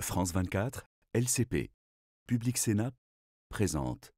France 24, LCP, Public Sénat, présente.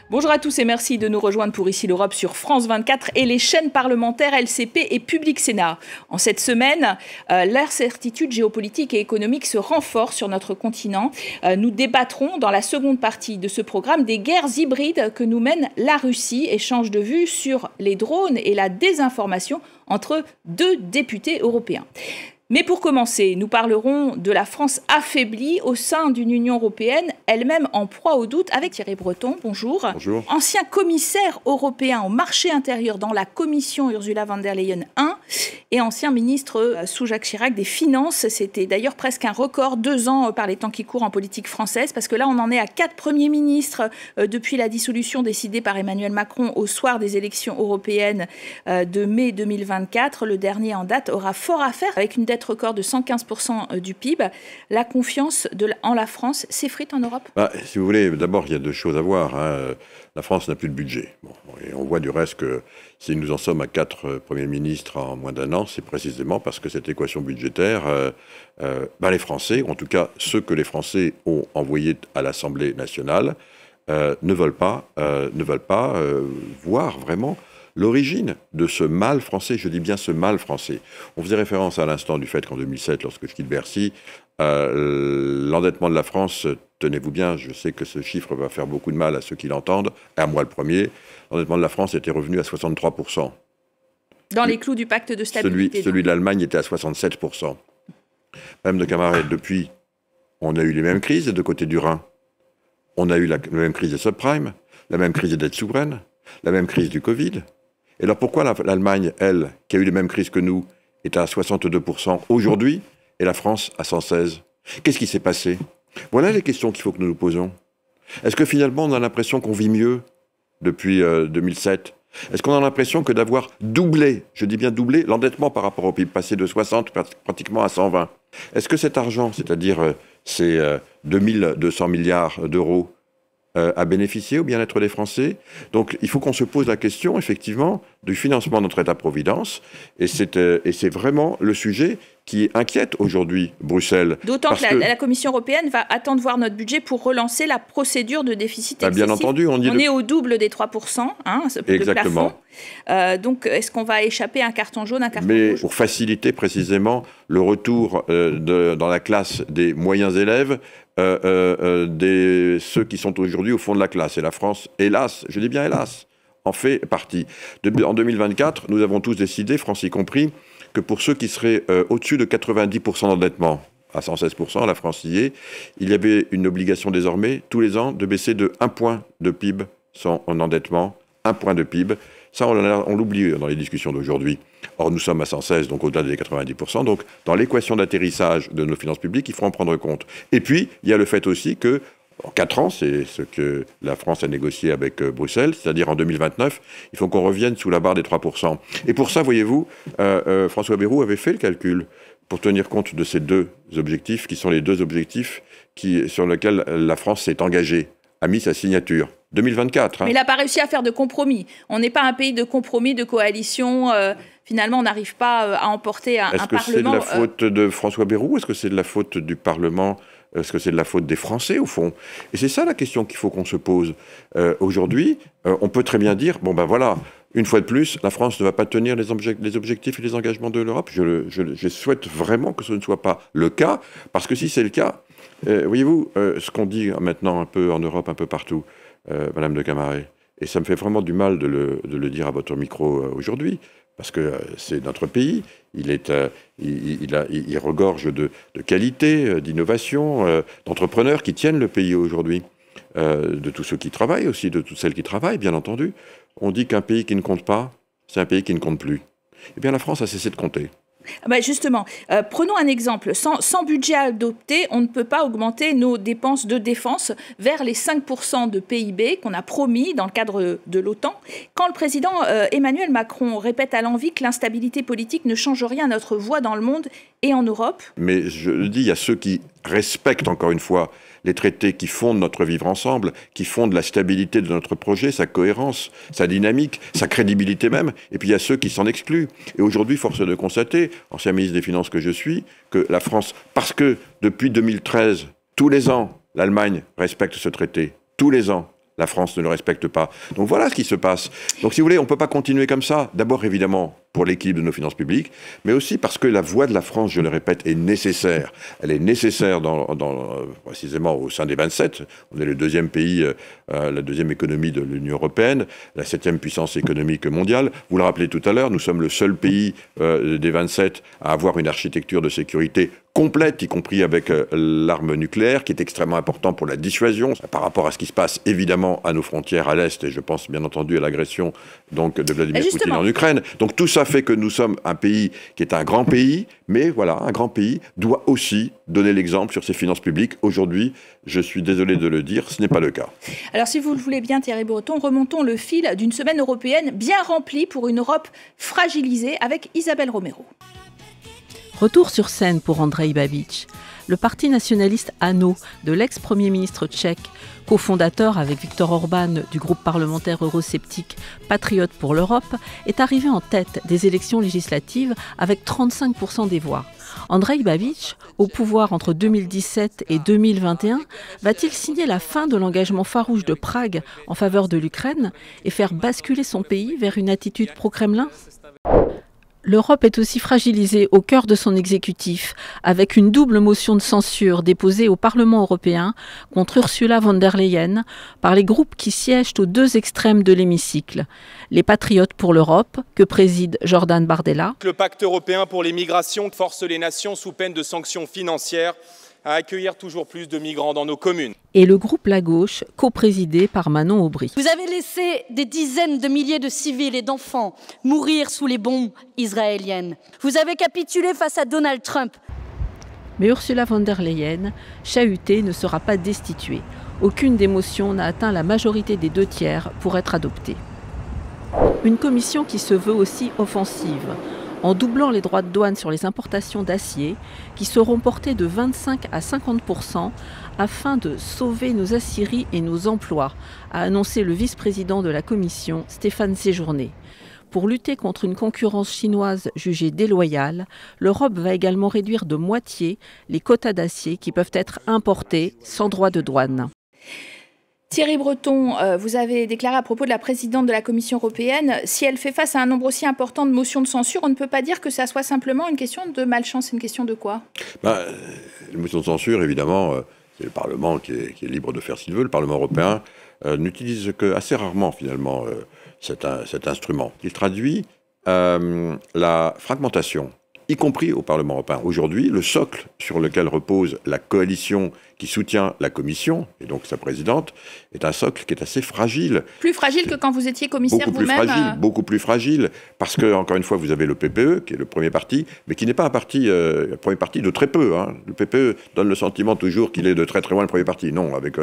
Bonjour à tous et merci de nous rejoindre pour Ici l'Europe sur France 24 et les chaînes parlementaires LCP et Public Sénat. En cette semaine, l'incertitude géopolitique et économique se renforce sur notre continent. Nous débattrons dans la seconde partie de ce programme des guerres hybrides que nous mène la Russie. Échange de vues sur les drones et la désinformation entre deux députés européens. Mais pour commencer, nous parlerons de la France affaiblie au sein d'une Union européenne, elle-même en proie au doute, avec Thierry Breton. Bonjour. Bonjour. Ancien commissaire européen au marché intérieur dans la Commission Ursula von der Leyen I et ancien ministre sous Jacques Chirac des Finances. C'était d'ailleurs presque un record, 2 ans par les temps qui courent en politique française, parce que là on en est à 4 premiers ministres depuis la dissolution décidée par Emmanuel Macron au soir des élections européennes de mai 2024. Le dernier en date aura fort à faire avec une dette record de 115% du PIB. La confiance en la France s'effrite en Europe ? Si vous voulez, d'abord, il y a 2 choses à voir. La France n'a plus de budget. Et on voit du reste que si nous en sommes à 4 premiers ministres en moins d'1 an, c'est précisément parce que cette équation budgétaire, les Français, en tout cas ceux que les Français ont envoyés à l'Assemblée nationale, ne veulent pas voir vraiment l'origine de ce mal français, je dis bien ce mal français. On faisait référence à l'instant du fait qu'en 2007, lorsque je quitte Bercy, l'endettement de la France, tenez-vous bien, je sais que ce chiffre va faire beaucoup de mal à ceux qui l'entendent, et à moi le premier, l'endettement de la France était revenu à 63%. Dans les clous du pacte de stabilité. Celui de l'Allemagne était à 67%. Madame de Camaret, depuis, on a eu les mêmes crises de côté du Rhin. On a eu la même crise des subprimes, la même crise des dettes souveraines, la même crise du Covid. Et alors pourquoi l'Allemagne, elle, qui a eu les mêmes crises que nous, est à 62% aujourd'hui, et la France à 116%? Qu'est-ce qui s'est passé? Voilà les questions qu'il faut que nous nous posons. Est-ce que finalement on a l'impression qu'on vit mieux depuis 2007? Est-ce qu'on a l'impression que d'avoir doublé, je dis bien doublé, l'endettement par rapport au PIB, passé de 60 pratiquement à 120? Est-ce que cet argent, c'est-à-dire ces 2200 milliards d'euros, à bénéficier au bien-être des Français? Donc il faut qu'on se pose la question, effectivement, du financement de notre État-providence. Et c'est vraiment le sujet qui inquiète aujourd'hui Bruxelles. D'autant que la Commission européenne va attendre voir notre budget pour relancer la procédure de déficit excessif. Bien entendu, on est au double des 3%, exactement. Le plafond. Donc est-ce qu'on va échapper à un carton jaune, un carton rouge? Pour faciliter précisément le retour dans la classe des moyens élèves, ceux qui sont aujourd'hui au fond de la classe. Et la France, hélas, je dis bien hélas, en fait partie. En 2024, nous avons tous décidé, France y compris, que pour ceux qui seraient au-dessus de 90% d'endettement, à 116%, la France y est, il y avait une obligation désormais, tous les ans, de baisser de 1 point de PIB son endettement, 1 point de PIB. Ça, on l'oublie dans les discussions d'aujourd'hui. Or, nous sommes à 116, donc au-delà des 90%. Donc, dans l'équation d'atterrissage de nos finances publiques, il faut en prendre compte. Et puis, il y a le fait aussi que, en 4 ans, c'est ce que la France a négocié avec Bruxelles, c'est-à-dire en 2029, il faut qu'on revienne sous la barre des 3%. Et pour ça, voyez-vous, François Bayrou avait fait le calcul pour tenir compte de ces 2 objectifs, qui sont les 2 objectifs sur lesquels la France s'est engagée, a mis sa signature. 2024. Mais il n'a pas réussi à faire de compromis. On n'est pas un pays de compromis, de coalition. Finalement, on n'arrive pas à emporter un Parlement... Est-ce que c'est de la faute de François Bayrou? Est-ce que c'est de la faute du Parlement? Est-ce que c'est de la faute des Français, au fond? Et c'est ça la question qu'il faut qu'on se pose. Aujourd'hui, on peut très bien dire, une fois de plus, la France ne va pas tenir les objectifs et les engagements de l'Europe. Je souhaite vraiment que ce ne soit pas le cas, parce que si c'est le cas, voyez-vous, ce qu'on dit maintenant un peu en Europe, un peu partout, Madame de Camaret, et ça me fait vraiment du mal de le dire à votre micro aujourd'hui, parce que c'est notre pays, il regorge de qualité, d'innovation, d'entrepreneurs qui tiennent le pays aujourd'hui, de tous ceux qui travaillent aussi, de toutes celles qui travaillent, bien entendu. On dit qu'un pays qui ne compte pas, c'est un pays qui ne compte plus. Eh bien, la France a cessé de compter. Justement, prenons un exemple. Sans budget adopté, on ne peut pas augmenter nos dépenses de défense vers les 5% de PIB qu'on a promis dans le cadre de l'OTAN. Quand le président Emmanuel Macron répète à l'envi que l'instabilité politique ne change rien à notre voix dans le monde et en Europe. Mais je le dis, il y a ceux qui respecte encore une fois les traités qui fondent notre vivre ensemble, qui fondent la stabilité de notre projet, sa cohérence, sa dynamique, sa crédibilité même, et puis il y a ceux qui s'en excluent. Et aujourd'hui, force est de constater, ancien ministre des Finances que je suis, que la France, parce que depuis 2013, tous les ans, l'Allemagne respecte ce traité, tous les ans, la France ne le respecte pas. Donc voilà ce qui se passe. Donc si vous voulez, on ne peut pas continuer comme ça. D'abord, évidemment, pour l'équilibre de nos finances publiques, mais aussi parce que la voix de la France, je le répète, est nécessaire. Elle est nécessaire précisément au sein des 27. On est le deuxième pays, la deuxième économie de l'Union européenne, la 7e puissance économique mondiale. Vous le rappelez tout à l'heure, nous sommes le seul pays des 27 à avoir une architecture de sécurité complète, y compris avec l'arme nucléaire, qui est extrêmement important pour la dissuasion, par rapport à ce qui se passe évidemment à nos frontières à l'Est, et je pense bien entendu à l'agression donc de Vladimir Poutine en Ukraine. Donc tout ça fait que nous sommes un pays qui est un grand pays, mais voilà, un grand pays doit aussi donner l'exemple sur ses finances publiques. Aujourd'hui, je suis désolé de le dire, ce n'est pas le cas. Alors si vous le voulez bien Thierry Breton, remontons le fil d'une semaine européenne bien remplie pour une Europe fragilisée avec Isabelle Romero. Retour sur scène pour Andrej Babiš. Le parti nationaliste ANO de l'ex-premier ministre tchèque, cofondateur avec Viktor Orban du groupe parlementaire eurosceptique Patriotes pour l'Europe, est arrivé en tête des élections législatives avec 35% des voix. Andrej Babiš, au pouvoir entre 2017 et 2021, va-t-il signer la fin de l'engagement farouche de Prague en faveur de l'Ukraine et faire basculer son pays vers une attitude pro-Kremlin ? L'Europe est aussi fragilisée au cœur de son exécutif, avec une double motion de censure déposée au Parlement européen contre Ursula von der Leyen par les groupes qui siègent aux deux extrêmes de l'hémicycle. Les Patriotes pour l'Europe, que préside Jordan Bardella. Le pacte européen pour les migrations force les nations sous peine de sanctions financières à accueillir toujours plus de migrants dans nos communes. Et le groupe La Gauche, coprésidé par Manon Aubry. Vous avez laissé des dizaines de milliers de civils et d'enfants mourir sous les bombes israéliennes. Vous avez capitulé face à Donald Trump. Mais Ursula von der Leyen, chahutée, ne sera pas destituée. Aucune des motions n'a atteint la majorité des 2/3 pour être adoptée. Une commission qui se veut aussi offensive, en doublant les droits de douane sur les importations d'acier, qui seront portés de 25 à 50% afin de sauver nos aciéries et nos emplois, a annoncé le vice-président de la Commission, Stéphane Séjourné. Pour lutter contre une concurrence chinoise jugée déloyale, l'Europe va également réduire de moitié les quotas d'acier qui peuvent être importés sans droit de douane. Thierry Breton, vous avez déclaré à propos de la présidente de la Commission européenne, si elle fait face à un nombre aussi important de motions de censure, on ne peut pas dire que ça soit simplement une question de malchance, c'est une question de quoi ? Les motions de censure, évidemment, c'est le Parlement qui est libre de faire ce qu'il veut. Le Parlement européen n'utilise que assez rarement, finalement, cet instrument. Il traduit la fragmentation, y compris au Parlement européen. Aujourd'hui, le socle sur lequel repose la coalition qui soutient la Commission, et donc sa présidente, est un socle qui est assez fragile. Plus fragile que quand vous étiez commissaire vous-même Beaucoup plus fragile, parce que, encore une fois, vous avez le PPE, qui est le premier parti, mais qui n'est pas un parti, le premier parti de très peu. Hein. Le PPE donne le sentiment toujours qu'il est de très très loin le premier parti. Non, avec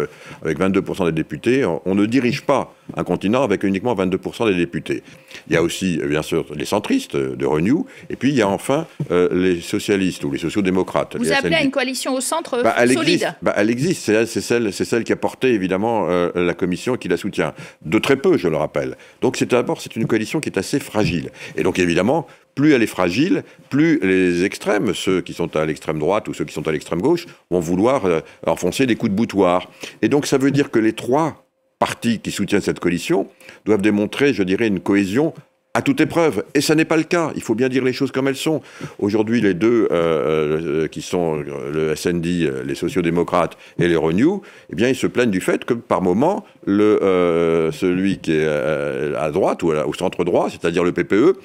22% des députés, on ne dirige pas un continent avec uniquement 22% des députés. Il y a aussi, bien sûr, les centristes de Renew, et puis il y a enfin les socialistes ou les sociaux-démocrates. Vous appelez à une coalition au centre solide. Elle existe, c'est celle qui a porté évidemment la Commission et qui la soutient. De très peu, je le rappelle. Donc c'est une coalition qui est assez fragile. Et donc évidemment, plus elle est fragile, plus les extrêmes, ceux qui sont à l'extrême droite ou ceux qui sont à l'extrême gauche, vont vouloir enfoncer des coups de boutoir. Et donc ça veut dire que les trois partis qui soutiennent cette coalition doivent démontrer, je dirais, une cohésion à toute épreuve. Et ça n'est pas le cas. Il faut bien dire les choses comme elles sont. Aujourd'hui, les deux qui sont le SND, les sociaux-démocrates et les Renew, eh bien, ils se plaignent du fait que, par moment, celui qui est à droite ou au centre-droit, c'est-à-dire le PPE,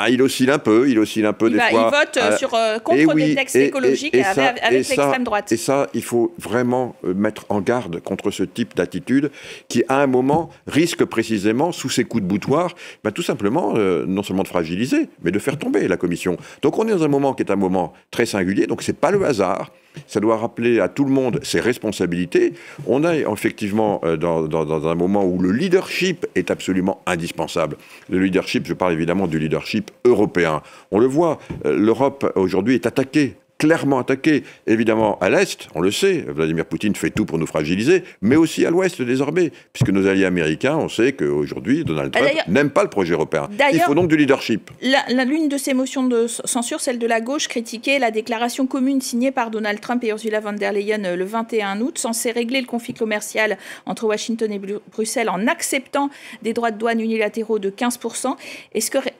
il oscille un peu des fois. Il vote contre des textes écologiques avec l'extrême droite. Et ça, il faut vraiment mettre en garde contre ce type d'attitude qui, à un moment, risque précisément, sous ces coups de boutoir, tout simplement, non seulement de fragiliser, mais de faire tomber la Commission. Donc on est dans un moment qui est un moment très singulier, donc c'est pas le hasard. Ça doit rappeler à tout le monde ses responsabilités. On est effectivement dans un moment où le leadership est absolument indispensable. Le leadership, je parle évidemment du leadership européen. On le voit, l'Europe aujourd'hui est attaquée clairement attaqués. Évidemment, à l'Est, on le sait, Vladimir Poutine fait tout pour nous fragiliser, mais aussi à l'Ouest désormais, puisque nos alliés américains, on sait qu'aujourd'hui, Donald Trump n'aime pas le projet européen. Il faut donc du leadership. L'une de ces motions de censure, celle de la gauche, critiquait la déclaration commune signée par Donald Trump et Ursula von der Leyen le 21 août, censée régler le conflit commercial entre Washington et Bruxelles en acceptant des droits de douane unilatéraux de 15%.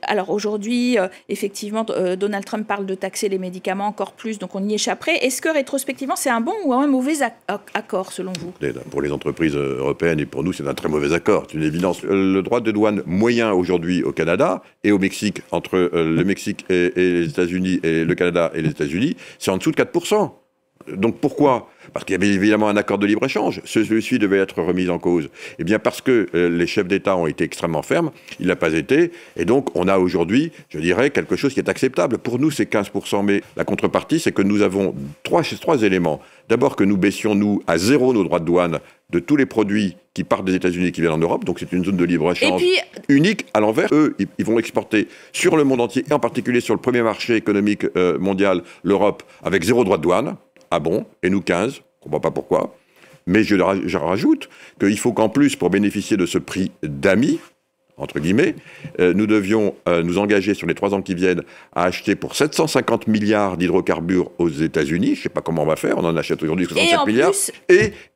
Alors aujourd'hui, effectivement, Donald Trump parle de taxer les médicaments encore plus, donc on y échapperait. Est-ce que rétrospectivement, c'est un bon ou un mauvais accord, selon vous? Pour les entreprises européennes et pour nous, c'est un très mauvais accord, c'est une évidence. Le droit de douane moyen aujourd'hui au Canada et au Mexique, entre le Mexique et les États-Unis et le Canada et les États-Unis, c'est en dessous de 4%. Donc pourquoi? Parce qu'il y avait évidemment un accord de libre-échange. Celui-ci devait être remis en cause. Eh bien parce que les chefs d'État ont été extrêmement fermes, il n'a pas été, et donc on a aujourd'hui, je dirais, quelque chose qui est acceptable. Pour nous, c'est 15%, mais la contrepartie, c'est que nous avons trois éléments. D'abord que nous baissions, nous, à zéro nos droits de douane de tous les produits qui partent des États-Unis et qui viennent en Europe, donc c'est une zone de libre-échange unique. À l'envers, eux, ils vont exporter sur le monde entier, et en particulier sur le premier marché économique mondial, l'Europe, avec zéro droit de douane. Ah bon? Et nous 15? Je ne comprends pas pourquoi. Mais je rajoute qu'il faut qu'en plus, pour bénéficier de ce prix d'amis, entre guillemets, nous devions nous engager sur les 3 ans qui viennent à acheter pour 750 milliards d'hydrocarbures aux États-Unis. Je ne sais pas comment on va faire, on en achète aujourd'hui 67 milliards.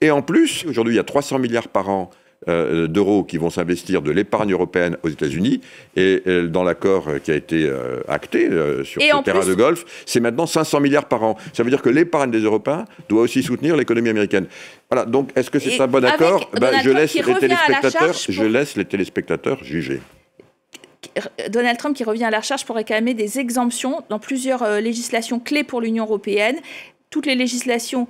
Et en plus, aujourd'hui, il y a 300 milliards par an d'euros qui vont s'investir de l'épargne européenne aux États-Unis, et dans l'accord qui a été acté sur ce terrain de golf, c'est maintenant 500 milliards par an. Ça veut dire que l'épargne des Européens doit aussi soutenir l'économie américaine. Voilà, donc est-ce que c'est un bon accord? Je laisse les téléspectateurs juger. Donald Trump qui revient à la charge pour réclamer des exemptions dans plusieurs législations clés pour l'Union européenne. Toutes les législations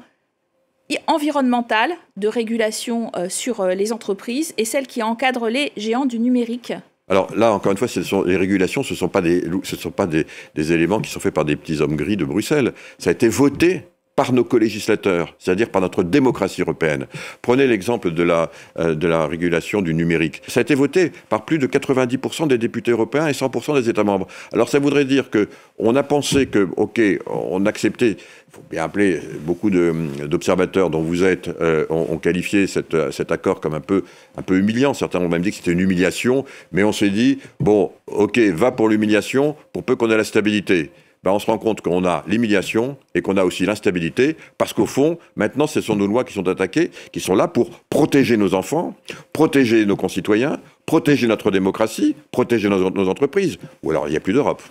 environnementale, de régulation sur les entreprises, et celle qui encadre les géants du numérique. Alors là, encore une fois, les régulations, ce ne sont pas des éléments qui sont faits par des petits hommes gris de Bruxelles. Ça a été voté par nos co-législateurs, c'est-à-dire par notre démocratie européenne. Prenez l'exemple de la régulation du numérique. Ça a été voté par plus de 90% des députés européens et 100% des États membres. Alors ça voudrait dire qu'on a pensé que, ok, on acceptait, il faut bien appeler, beaucoup d'observateurs dont vous êtes, ont qualifié cet accord comme un peu humiliant. Certains ont même dit que c'était une humiliation, mais on s'est dit, bon, ok, va pour l'humiliation, pour peu qu'on ait la stabilité. On se rend compte qu'on a l'humiliation et qu'on a aussi l'instabilité, parce qu'au fond, maintenant, ce sont nos lois qui sont attaquées, qui sont là pour protéger nos enfants, protéger nos concitoyens, protéger notre démocratie, protéger nos entreprises. Ou alors, il n'y a plus d'Europe.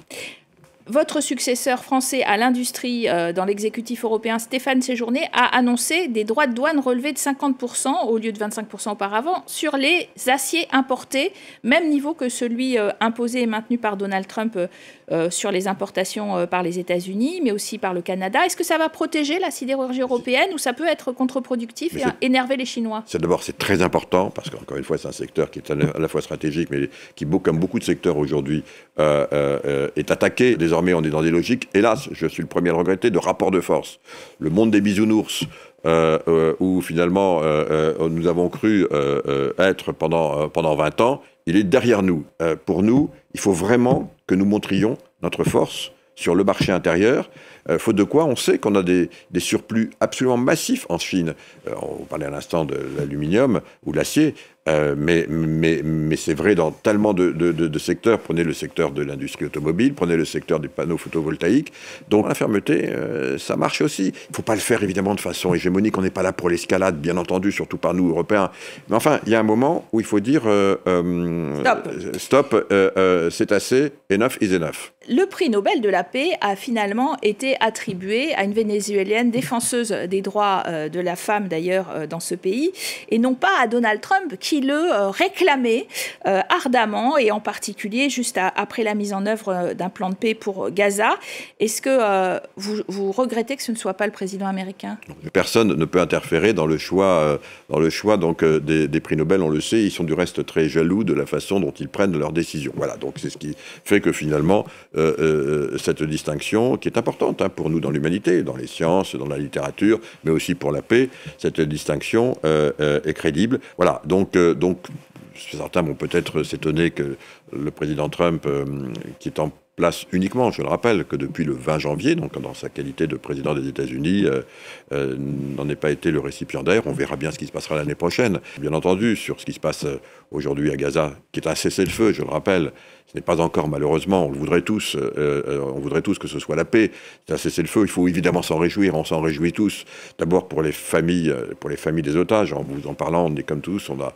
Votre successeur français à l'industrie dans l'exécutif européen, Stéphane Séjourné, a annoncé des droits de douane relevés de 50% au lieu de 25% auparavant sur les aciers importés, même niveau que celui imposé et maintenu par Donald Trump sur les importations par les États-Unis, mais aussi par le Canada. Est-ce que ça va protéger la sidérurgie européenne ou ça peut être contre-productif et énerver les Chinois? D'abord, c'est très important, parce qu'encore une fois, c'est un secteur qui est à la fois stratégique, mais qui, comme beaucoup de secteurs aujourd'hui, est attaqué. Désormais, on est dans des logiques, hélas, je suis le premier à le regretter, de rapport de force. Le monde des bisounours, où finalement nous avons cru être pendant 20 ans, il est derrière nous. Pour nous, il faut vraiment que nous montrions notre force sur le marché intérieur, faute de quoi on sait qu'on a des surplus absolument massifs en Chine. On parlait à l'instant de l'aluminium ou de l'acier, mais c'est vrai dans tellement de secteurs. Prenez le secteur de l'industrie automobile, prenez le secteur des panneaux photovoltaïques. Donc la fermeté, ça marche aussi. Il ne faut pas le faire évidemment de façon hégémonique. On n'est pas là pour l'escalade, bien entendu, surtout par nous, Européens. Mais enfin, il y a un moment où il faut dire stop, c'est assez, enough is enough. Le prix Nobel de la paix a finalement été attribué à une Vénézuélienne défenseuse des droits de la femme, d'ailleurs, dans ce pays, et non pas à Donald Trump, qui le réclamait ardemment, et en particulier juste après la mise en œuvre d'un plan de paix pour Gaza. Est-ce que vous regrettez que ce ne soit pas le président américain? Personne ne peut interférer dans le choix donc, des prix Nobel, on le sait. Ils sont du reste très jaloux de la façon dont ils prennent leurs décisions. Voilà, donc c'est ce qui fait que finalement, cette distinction, qui est importante pour nous dans l'humanité, dans les sciences, dans la littérature, mais aussi pour la paix, cette distinction est crédible. Voilà, donc certains vont peut-être s'étonner que le président Trump, qui est en place uniquement, je le rappelle, que depuis le 20 janvier, donc dans sa qualité de président des États-Unis, n'en est pas été le récipiendaire. On verra bien ce qui se passera l'année prochaine. Bien entendu, sur ce qui se passe aujourd'hui à Gaza, qui est un cessez-le-feu, je le rappelle, ce n'est pas encore, malheureusement, on voudrait tous que ce soit la paix. C'est un cessez-le-feu, il faut évidemment s'en réjouir, on s'en réjouit tous. D'abord pour les familles des otages, en vous en parlant, on est comme tous, on a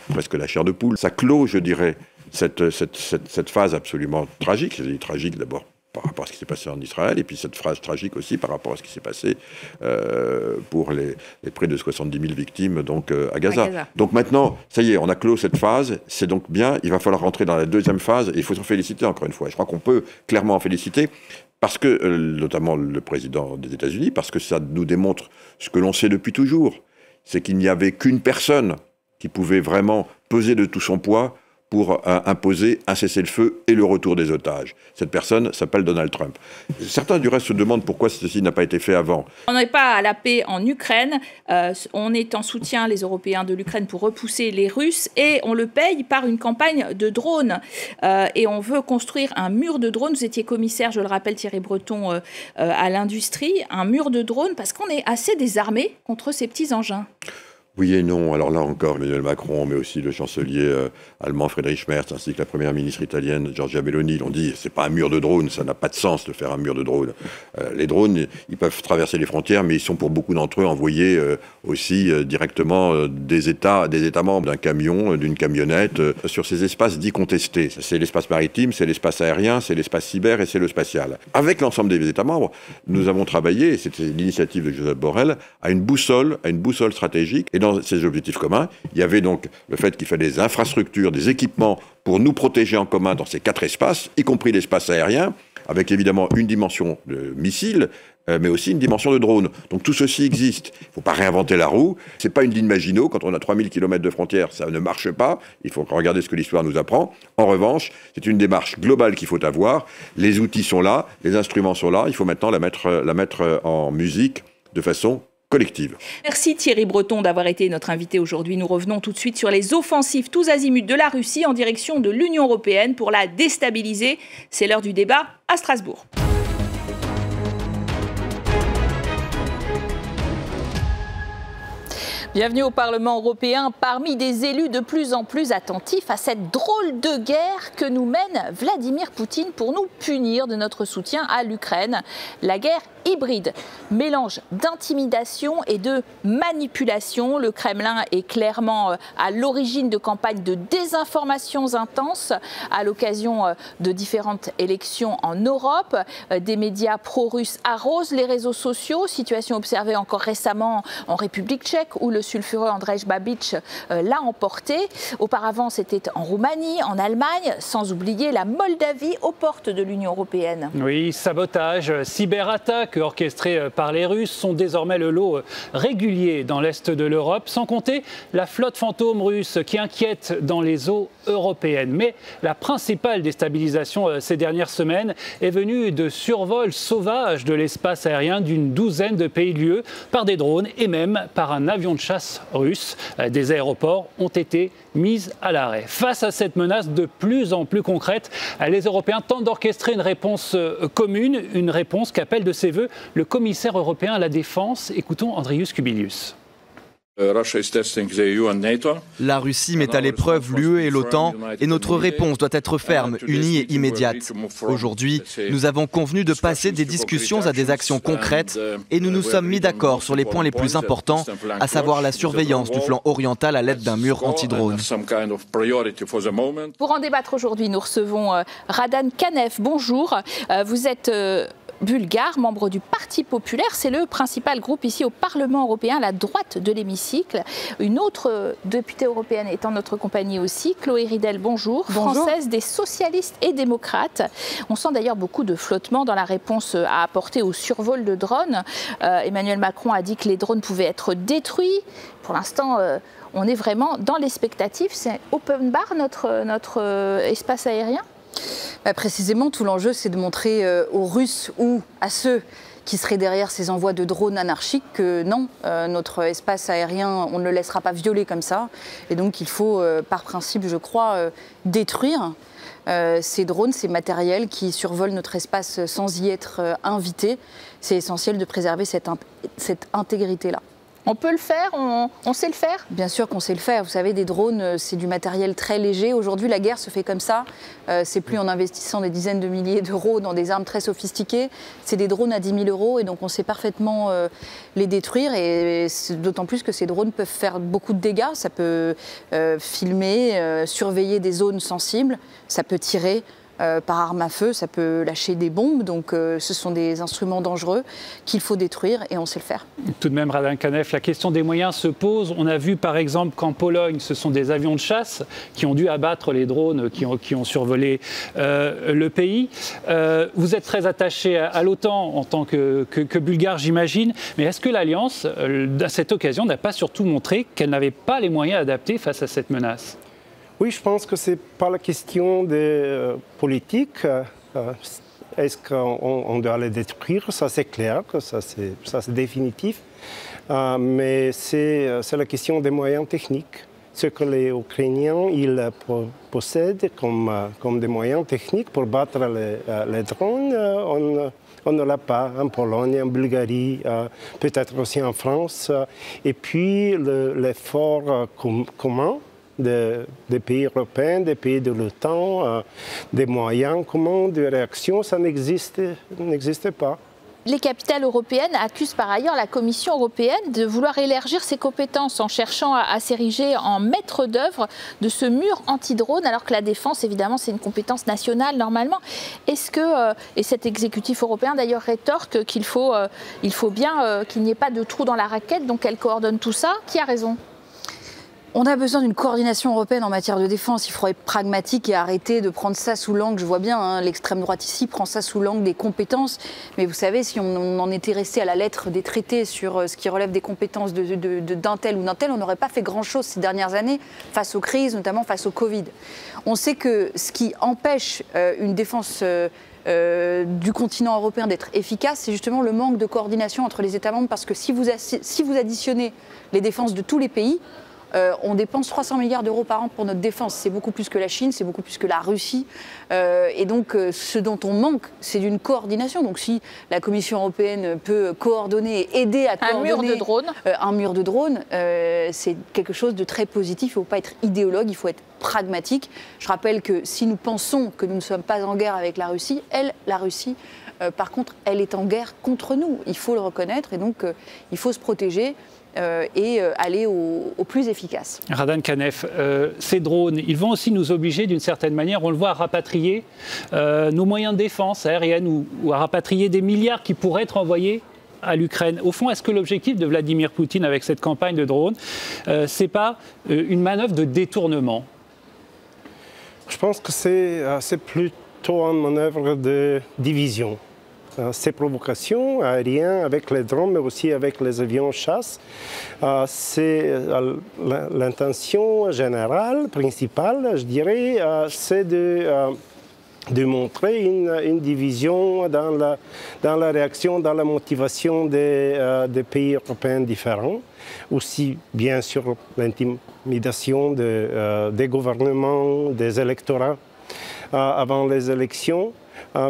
presque la chair de poule. Ça clôt, je dirais, cette phase absolument tragique. C'est tragique d'abord par rapport à ce qui s'est passé en Israël, et puis cette phase tragique aussi par rapport à ce qui s'est passé pour les près de 70 000 victimes donc, à Gaza. Donc maintenant, ça y est, on a clos cette phase, c'est donc bien, il va falloir rentrer dans la deuxième phase, et il faut s'en féliciter encore une fois. Je crois qu'on peut clairement en féliciter, parce que, notamment le président des États-Unis, parce que ça nous démontre ce que l'on sait depuis toujours, c'est qu'il n'y avait qu'une personne qui pouvait vraiment peser de tout son poids pour imposer un cessez-le-feu et le retour des otages. Cette personne s'appelle Donald Trump. Certains, du reste, se demandent pourquoi ceci n'a pas été fait avant. On n'est pas à la paix en Ukraine. On est en soutien, les Européens, de l'Ukraine pour repousser les Russes, et on le paye par une campagne de drones. Et on veut construire un mur de drones. Vous étiez commissaire, je le rappelle, Thierry Breton, à l'industrie. Un mur de drones, parce qu'on est assez désarmé contre ces petits engins. Oui et non. Alors là encore, Emmanuel Macron, mais aussi le chancelier allemand Friedrich Merz, ainsi que la première ministre italienne Giorgia Meloni l'ont dit, c'est pas un mur de drones, ça n'a pas de sens de faire un mur de drones. Les drones, ils peuvent traverser les frontières, mais ils sont pour beaucoup d'entre eux envoyés aussi directement des États membres, d'un camion, d'une camionnette, sur ces espaces dits contestés. C'est l'espace maritime, c'est l'espace aérien, c'est l'espace cyber et c'est le spatial. Avec l'ensemble des États membres, nous avons travaillé, c'était l'initiative de Josep Borrell, à une boussole stratégique. Et dans ces objectifs communs, il y avait donc le fait qu'il fallait des infrastructures, des équipements pour nous protéger en commun dans ces 4 espaces, y compris l'espace aérien, avec évidemment une dimension de missiles, mais aussi une dimension de drone. Donc tout ceci existe. Il ne faut pas réinventer la roue. Ce n'est pas une ligne Maginot. Quand on a 3000 km de frontières, ça ne marche pas. Il faut regarder ce que l'histoire nous apprend. En revanche, c'est une démarche globale qu'il faut avoir. Les outils sont là, les instruments sont là. Il faut maintenant la mettre en musique de façon collective. Merci Thierry Breton d'avoir été notre invité aujourd'hui. Nous revenons tout de suite sur les offensives tous azimuts de la Russie en direction de l'Union européenne pour la déstabiliser. C'est l'heure du débat à Strasbourg. Bienvenue au Parlement européen, parmi des élus de plus en plus attentifs à cette drôle de guerre que nous mène Vladimir Poutine pour nous punir de notre soutien à l'Ukraine. La guerre hybride, mélange d'intimidation et de manipulation. Le Kremlin est clairement à l'origine de campagnes de désinformation intenses à l'occasion de différentes élections en Europe. Des médias pro-russes arrosent les réseaux sociaux, situation observée encore récemment en République tchèque où le sulfureux Andrej Babiš l'a emporté. Auparavant, c'était en Roumanie, en Allemagne, sans oublier la Moldavie aux portes de l'Union européenne. Oui, sabotage, cyberattaques orchestrées par les Russes sont désormais le lot régulier dans l'Est de l'Europe, sans compter la flotte fantôme russe qui inquiète dans les eaux européennes. Mais la principale déstabilisation ces dernières semaines est venue de survols sauvages de l'espace aérien d'une douzaine de pays de l'UE par des drones et même par un avion de chasse russe. Des aéroports ont été mis à l'arrêt. Face à cette menace de plus en plus concrète, les Européens tentent d'orchestrer une réponse commune, une réponse qu'appelle de ses voeux le commissaire européen à la défense. Écoutons Andrius Kubilius. La Russie met à l'épreuve l'UE et l'OTAN et notre réponse doit être ferme, unie et immédiate. Aujourd'hui, nous avons convenu de passer des discussions à des actions concrètes et nous nous sommes mis d'accord sur les points les plus importants, à savoir la surveillance du flanc oriental à l'aide d'un mur anti-drone. Pour en débattre aujourd'hui, nous recevons Radan Kanev. Bonjour, vous êtes bulgare, membre du Parti populaire. C'est le principal groupe ici au Parlement européen, à la droite de l'hémicycle. Une autre députée européenne est en notre compagnie aussi, Chloé Ridel, bonjour. Française des socialistes et démocrates. On sent d'ailleurs beaucoup de flottement dans la réponse à apporter au survol de drones. Emmanuel Macron a dit que les drones pouvaient être détruits. Pour l'instant, on est vraiment dans l'expectative. C'est open bar notre espace aérien ? Précisément, tout l'enjeu, c'est de montrer aux Russes ou à ceux qui seraient derrière ces envois de drones anarchiques que non, notre espace aérien, on ne le laissera pas violer comme ça. Et donc, il faut, par principe, je crois, détruire ces drones, ces matériels qui survolent notre espace sans y être invités. C'est essentiel de préserver cette intégrité-là. On peut le faire, on sait le faire? Bien sûr qu'on sait le faire. Vous savez, des drones, c'est du matériel très léger. Aujourd'hui, la guerre se fait comme ça. C'est plus en investissant des dizaines de milliers d'euros dans des armes très sophistiquées. C'est des drones à 10 000 euros et donc on sait parfaitement les détruire. Et d'autant plus que ces drones peuvent faire beaucoup de dégâts. Ça peut filmer, surveiller des zones sensibles. Ça peut tirer par arme à feu, ça peut lâcher des bombes, donc ce sont des instruments dangereux qu'il faut détruire et on sait le faire. Tout de même, Radan Kanef, la question des moyens se pose. On a vu par exemple qu'en Pologne, ce sont des avions de chasse qui ont dû abattre les drones qui ont survolé le pays. Vous êtes très attaché à l'OTAN en tant que Bulgare, j'imagine, mais est-ce que l'Alliance, à cette occasion, n'a pas surtout montré qu'elle n'avait pas les moyens adaptés face à cette menace ? Oui, je pense que ce n'est pas la question de politique. Est-ce qu'on doit les détruire? Ça, c'est clair, ça c'est définitif. Mais c'est la question des moyens techniques. Ce que les Ukrainiens ils possèdent comme des moyens techniques pour battre les drones, on ne l'a pas en Pologne, en Bulgarie, peut-être aussi en France. Et puis l'effort commun des pays européens, des pays de l'OTAN, des moyens communs de réaction, ça n'existe pas. Les capitales européennes accusent par ailleurs la Commission européenne de vouloir élargir ses compétences en cherchant à s'ériger en maître d'œuvre de ce mur anti-drone, alors que la défense, évidemment, c'est une compétence nationale normalement. Est-ce que, et cet exécutif européen d'ailleurs rétorque qu'il faut bien qu'il n'y ait pas de trou dans la raquette, donc elle coordonne tout ça? Qui a raison? On a besoin d'une coordination européenne en matière de défense. Il faudrait être pragmatique et arrêter de prendre ça sous l'angle, je vois bien, hein, l'extrême droite ici prend ça sous l'angle des compétences. Mais vous savez, si on en était resté à la lettre des traités sur ce qui relève des compétences d'un tel ou d'un tel, on n'aurait pas fait grand-chose ces dernières années face aux crises, notamment face au Covid. On sait que ce qui empêche une défense du continent européen d'être efficace, c'est justement le manque de coordination entre les États membres, parce que si vous additionnez les défenses de tous les pays, on dépense 300 milliards d'euros par an pour notre défense. C'est beaucoup plus que la Chine, c'est beaucoup plus que la Russie. Et donc, ce dont on manque, c'est d'une coordination. Donc, si la Commission européenne peut coordonner et aider à coordonner un mur de drones, c'est quelque chose de très positif. Il ne faut pas être idéologue, il faut être pragmatique. Je rappelle que si nous pensons que nous ne sommes pas en guerre avec la Russie, la Russie, par contre, elle est en guerre contre nous. Il faut le reconnaître et donc il faut se protéger. Et aller au plus efficace. Radan Kanef, ces drones, ils vont aussi nous obliger d'une certaine manière, on le voit, à rapatrier nos moyens de défense aérienne ou à rapatrier des milliards qui pourraient être envoyés à l'Ukraine. Au fond, est-ce que l'objectif de Vladimir Poutine avec cette campagne de drones, c'est pas une manœuvre de détournement? Je pense que c'est plutôt une manœuvre de division. Ces provocations aériennes avec les drones, mais aussi avec les avions chasse, c'est l'intention générale, principale, je dirais, c'est de montrer une division dans la réaction, dans la motivation des pays européens différents. Aussi, bien sûr, l'intimidation des gouvernements, des électorats avant les élections.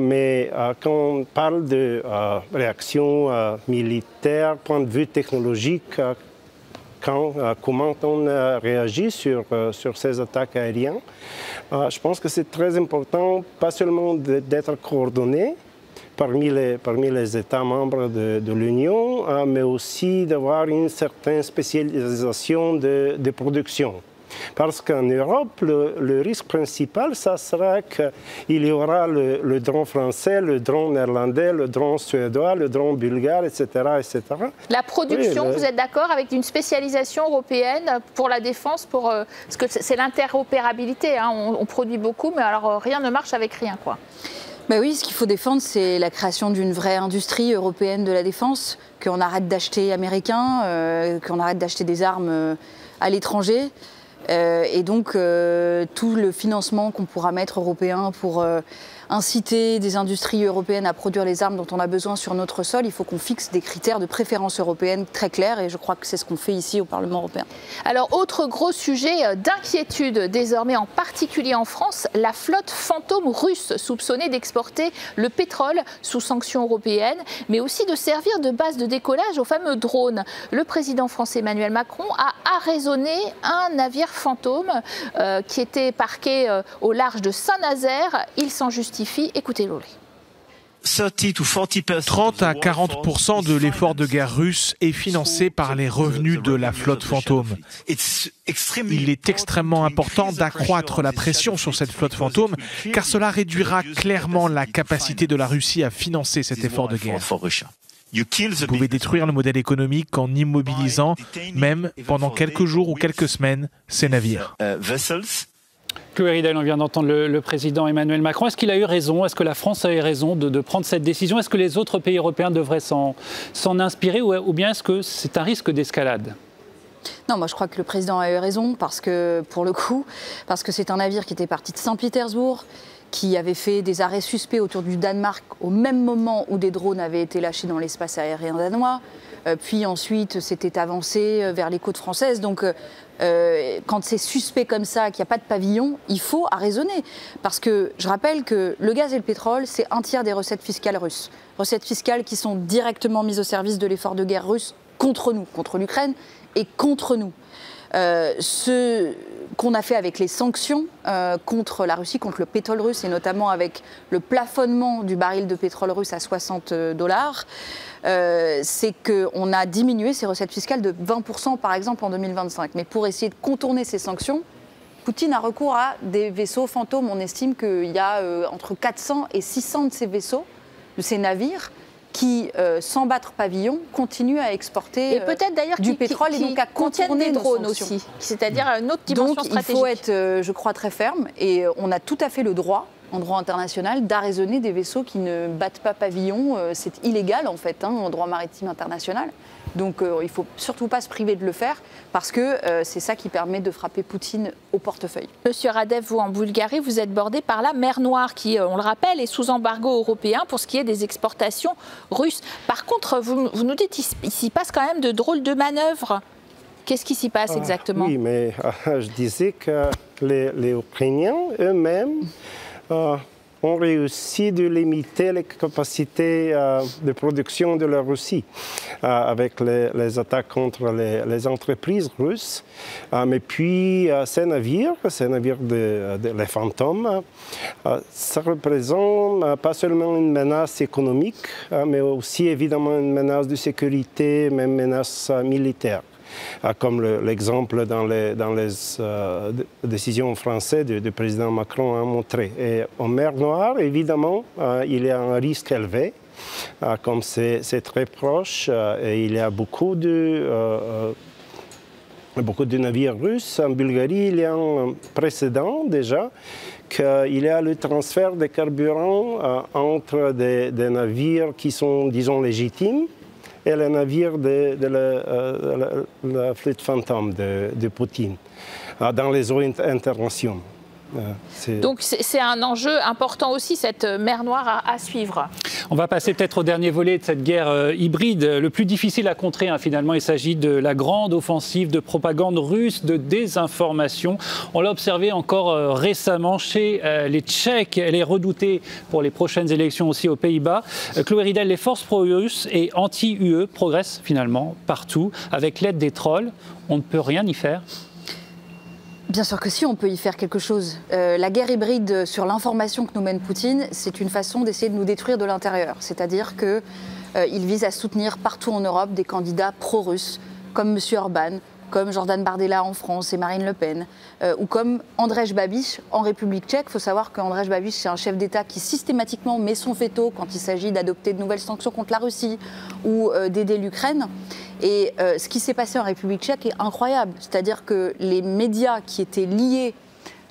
Mais quand on parle de réaction militaire, point de vue technologique, comment on réagit sur ces attaques aériennes, je pense que c'est très important, pas seulement d'être coordonné parmi les États membres de l'Union, mais aussi d'avoir une certaine spécialisation de production. Parce qu'en Europe, le risque principal, ça sera qu'il y aura le drone français, le drone néerlandais, le drone suédois, le drone bulgare, etc. etc. La production, oui, vous êtes d'accord avec une spécialisation européenne pour la défense, parce que c'est l'interopérabilité, hein, on produit beaucoup, mais alors rien ne marche avec rien, quoi. Ben oui, ce qu'il faut défendre, c'est la création d'une vraie industrie européenne de la défense, qu'on arrête d'acheter américain, qu'on arrête d'acheter des armes à l'étranger. Et donc, tout le financement qu'on pourra mettre européen pour inciter des industries européennes à produire les armes dont on a besoin sur notre sol, il faut qu'on fixe des critères de préférence européenne très clairs et je crois que c'est ce qu'on fait ici au Parlement européen. Alors, autre gros sujet d'inquiétude désormais, en particulier en France, la flotte fantôme russe soupçonnée d'exporter le pétrole sous sanctions européennes, mais aussi de servir de base de décollage aux fameux drones. Le président français Emmanuel Macron a arraisonné un navire fantôme qui était parqué au large de Saint-Nazaire. Il s'en justifie. Écoutez-le. 30 à 40% de l'effort de guerre russe est financé par les revenus de la flotte fantôme. Il est extrêmement important d'accroître la pression sur cette flotte fantôme, car cela réduira clairement la capacité de la Russie à financer cet effort de guerre. Vous pouvez détruire le modèle économique en immobilisant, même pendant quelques jours ou quelques semaines, ces navires. Chloé Ridel, on vient d'entendre le président Emmanuel Macron. Est-ce qu'il a eu raison? Est-ce que la France a eu raison de prendre cette décision? Est-ce que les autres pays européens devraient s'en inspirer ou bien est-ce que c'est un risque d'escalade? Non, moi je crois que le président a eu raison parce que, pour le coup, parce que c'est un navire qui était parti de Saint-Pétersbourg, qui avait fait des arrêts suspects autour du Danemark au même moment où des drones avaient été lâchés dans l'espace aérien danois. Puis ensuite, c'était avancé vers les côtes françaises. Donc, quand c'est suspect comme ça, qu'il n'y a pas de pavillon, il faut arraisonner. Parce que je rappelle que le gaz et le pétrole, c'est un tiers des recettes fiscales russes. Recettes fiscales qui sont directement mises au service de l'effort de guerre russe contre nous, contre l'Ukraine et contre nous. Ce qu'on a fait avec les sanctions contre la Russie, contre le pétrole russe, et notamment avec le plafonnement du baril de pétrole russe à $60, c'est qu'on a diminué ces recettes fiscales de 20% par exemple en 2025. Mais pour essayer de contourner ces sanctions, Poutine a recours à des vaisseaux fantômes. On estime qu'il y a entre 400 et 600 de ces vaisseaux, de ces navires, qui, sans battre pavillon, continuent à exporter et peut-être d'ailleurs du pétrole et donc à contourner des drones aussi, c'est-à-dire une autre dimension stratégique. Donc il faut être, je crois, très ferme et on a tout à fait le droit, en droit international, d'arraisonner des vaisseaux qui ne battent pas pavillon. C'est illégal en fait, en droit maritime international. Donc il ne faut surtout pas se priver de le faire parce que c'est ça qui permet de frapper Poutine au portefeuille. Monsieur Radev, vous en Bulgarie, vous êtes bordé par la mer Noire qui, on le rappelle, est sous embargo européen pour ce qui est des exportations russes. Par contre, vous nous dites qu'il s'y passe quand même de drôles de manœuvres. Qu'est-ce qui s'y passe exactement? Oui, mais je disais que les Ukrainiens eux-mêmes ont réussi de limiter les capacités de production de la Russie avec les attaques contre les entreprises russes. Mais puis ces navires les fantômes, ça représente pas seulement une menace économique, mais aussi évidemment une menace de sécurité, même menace militaire. Comme l'exemple dans les décisions françaises du président Macron a montré. Et en mer Noire, évidemment, il y a un risque élevé, comme c'est très proche, et il y a beaucoup de navires russes. En Bulgarie, il y a un précédent déjà, qu'il y a le transfert de carburant entre des navires qui sont, disons, légitimes, et le navire de la flotte fantôme de Poutine dans les eaux internationales. Donc c'est un enjeu important aussi, cette mer Noire à suivre. On va passer peut-être au dernier volet de cette guerre hybride, le plus difficile à contrer finalement. Il s'agit de la grande offensive de propagande russe, de désinformation. On l'a observé encore récemment chez les Tchèques. Elle est redoutée pour les prochaines élections aussi aux Pays-Bas. Chloé Ridel, les forces pro-russes et anti-UE progressent finalement partout. Avec l'aide des trolls, on ne peut rien y faire. Bien sûr que si, on peut y faire quelque chose. La guerre hybride sur l'information que nous mène Poutine, c'est une façon d'essayer de nous détruire de l'intérieur. C'est-à-dire qu'il vise à soutenir partout en Europe des candidats pro-russes, comme M. Orban, comme Jordan Bardella en France et Marine Le Pen, ou comme Andrzej Babiš en République tchèque. Il faut savoir qu'Andrzej Babiš, c'est un chef d'État qui systématiquement met son veto quand il s'agit d'adopter de nouvelles sanctions contre la Russie ou d'aider l'Ukraine. Et ce qui s'est passé en République tchèque est incroyable. C'est-à-dire que les médias qui étaient liés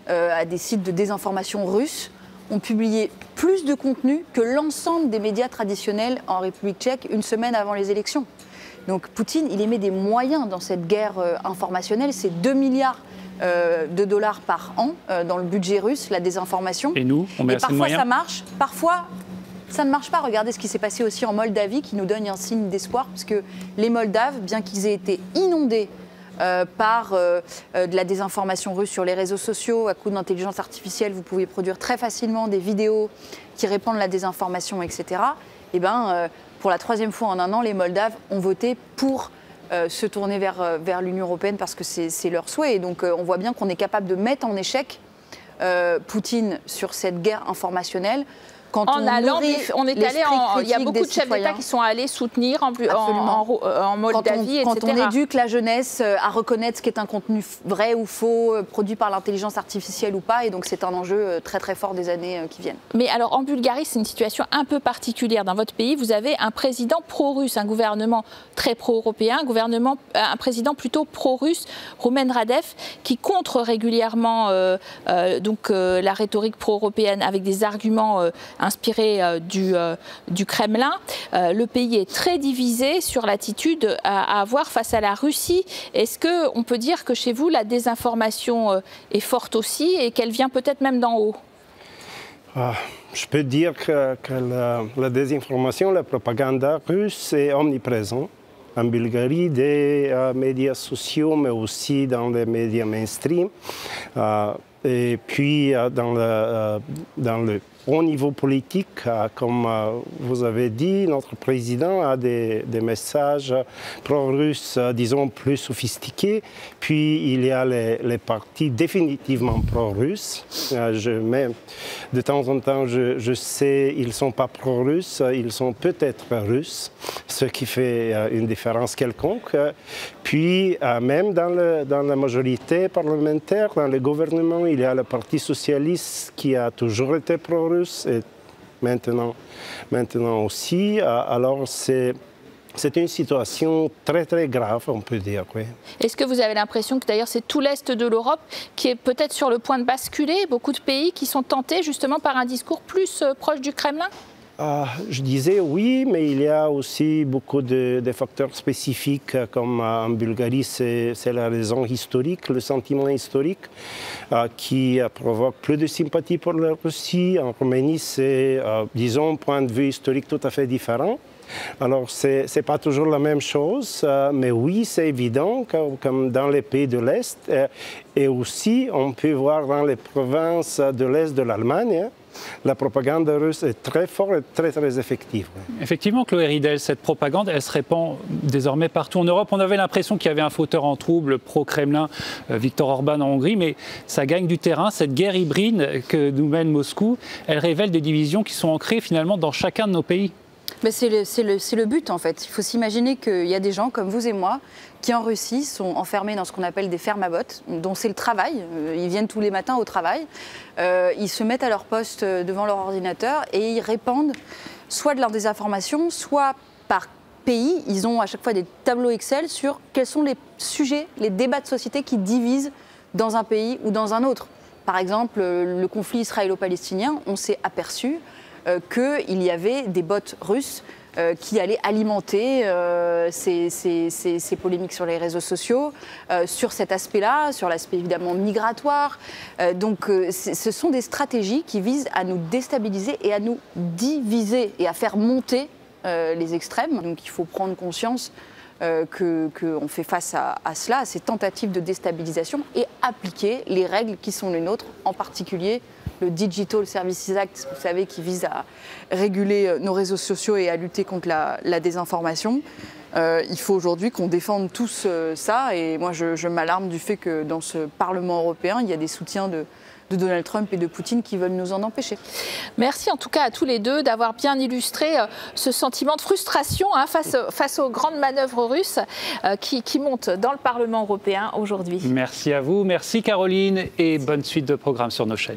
à des sites de désinformation russes ont publié plus de contenu que l'ensemble des médias traditionnels en République tchèque une semaine avant les élections. Donc Poutine, il émet des moyens dans cette guerre informationnelle. C'est 2 milliards $ par an dans le budget russe, la désinformation. Et nous, on met assez de moyens. Parfois ça marche, parfois ça ne marche pas. Regardez ce qui s'est passé aussi en Moldavie qui nous donne un signe d'espoir, parce que les Moldaves, bien qu'ils aient été inondés par de la désinformation russe sur les réseaux sociaux, à coup d'intelligence artificielle, vous pouvez produire très facilement des vidéos qui répandent la désinformation, etc. Et pour la 3e fois en un an, les Moldaves ont voté pour se tourner vers l'Union européenne parce que c'est leur souhait. Et donc on voit bien qu'on est capable de mettre en échec Poutine sur cette guerre informationnelle. Il y a beaucoup de chefs d'État qui sont allés soutenir en Moldavie, etc. Quand on éduque la jeunesse à reconnaître ce qui est un contenu vrai ou faux, produit par l'intelligence artificielle ou pas, et donc c'est un enjeu très très fort des années qui viennent. Mais alors en Bulgarie, c'est une situation un peu particulière. Dans votre pays, vous avez un président pro-russe, un gouvernement très pro-européen, un président plutôt pro-russe, Rumen Radev, qui contre régulièrement la rhétorique pro-européenne avec des arguments inspiré du Kremlin. Le pays est très divisé sur l'attitude à avoir face à la Russie. Est-ce qu'on peut dire que chez vous, la désinformation est forte aussi et qu'elle vient peut-être même d'en haut? Je peux dire que la désinformation, la propagande russe est omniprésente en Bulgarie, des médias sociaux, mais aussi dans les médias mainstream. Et puis dans le au niveau politique, comme vous avez dit, notre président a des messages pro-russes, disons, plus sophistiqués. Puis il y a les partis définitivement pro-russes. De temps en temps, je sais, ils ne sont pas pro-russes, ils sont peut-être russes, ce qui fait une différence quelconque. Puis même dans la majorité parlementaire, dans le gouvernement, il y a le Parti socialiste qui a toujours été pro-russe et maintenant aussi. Alors c'est une situation très très grave, on peut dire. Oui. Est-ce que vous avez l'impression que d'ailleurs c'est tout l'Est de l'Europe qui est peut-être sur le point de basculer, beaucoup de pays qui sont tentés justement par un discours plus proche du Kremlin? Je disais oui, mais il y a aussi beaucoup de facteurs spécifiques, comme en Bulgarie, c'est la raison historique, le sentiment historique qui provoque plus de sympathie pour la Russie. En Roumanie, c'est, disons, un point de vue historique tout à fait différent. Alors, ce n'est pas toujours la même chose, mais oui, c'est évident, comme dans les pays de l'Est. Et aussi, on peut voir dans les provinces de l'Est de l'Allemagne, la propagande russe est très forte et très, très effective. Effectivement, Chloé Ridel, cette propagande, elle se répand désormais partout en Europe. On avait l'impression qu'il y avait un fauteur en trouble pro-Kremlin, Viktor Orban en Hongrie, mais ça gagne du terrain. Cette guerre hybride que nous mène Moscou, elle révèle des divisions qui sont ancrées finalement dans chacun de nos pays. Mais c'est le but, en fait. Il faut s'imaginer qu'il y a des gens comme vous et moi qui, en Russie, sont enfermés dans ce qu'on appelle des fermes à bottes, dont c'est le travail. Ils viennent tous les matins au travail. Ils se mettent à leur poste devant leur ordinateur et ils répandent soit de leur désinformation, soit par pays. Ils ont à chaque fois des tableaux Excel sur quels sont les sujets, les débats de société qui divisent dans un pays ou dans un autre. Par exemple, le conflit israélo-palestinien, on s'est aperçu qu'il y avait des bots russes qui allaient alimenter ces polémiques sur les réseaux sociaux, sur cet aspect-là, sur l'aspect évidemment migratoire. Donc ce sont des stratégies qui visent à nous déstabiliser et à nous diviser et à faire monter les extrêmes. Donc il faut prendre conscience qu'on fait face à cela, à ces tentatives de déstabilisation et appliquer les règles qui sont les nôtres, en particulier le Digital Services Act, vous savez, qui vise à réguler nos réseaux sociaux et à lutter contre la désinformation. Il faut aujourd'hui qu'on défende tous ça, et moi je m'alarme du fait que dans ce Parlement européen, il y a des soutiens de Donald Trump et de Poutine qui veulent nous en empêcher. Merci en tout cas à tous les deux d'avoir bien illustré ce sentiment de frustration face aux grandes manœuvres russes qui montent dans le Parlement européen aujourd'hui. Merci à vous, merci Caroline, et bonne suite de programme sur nos chaînes.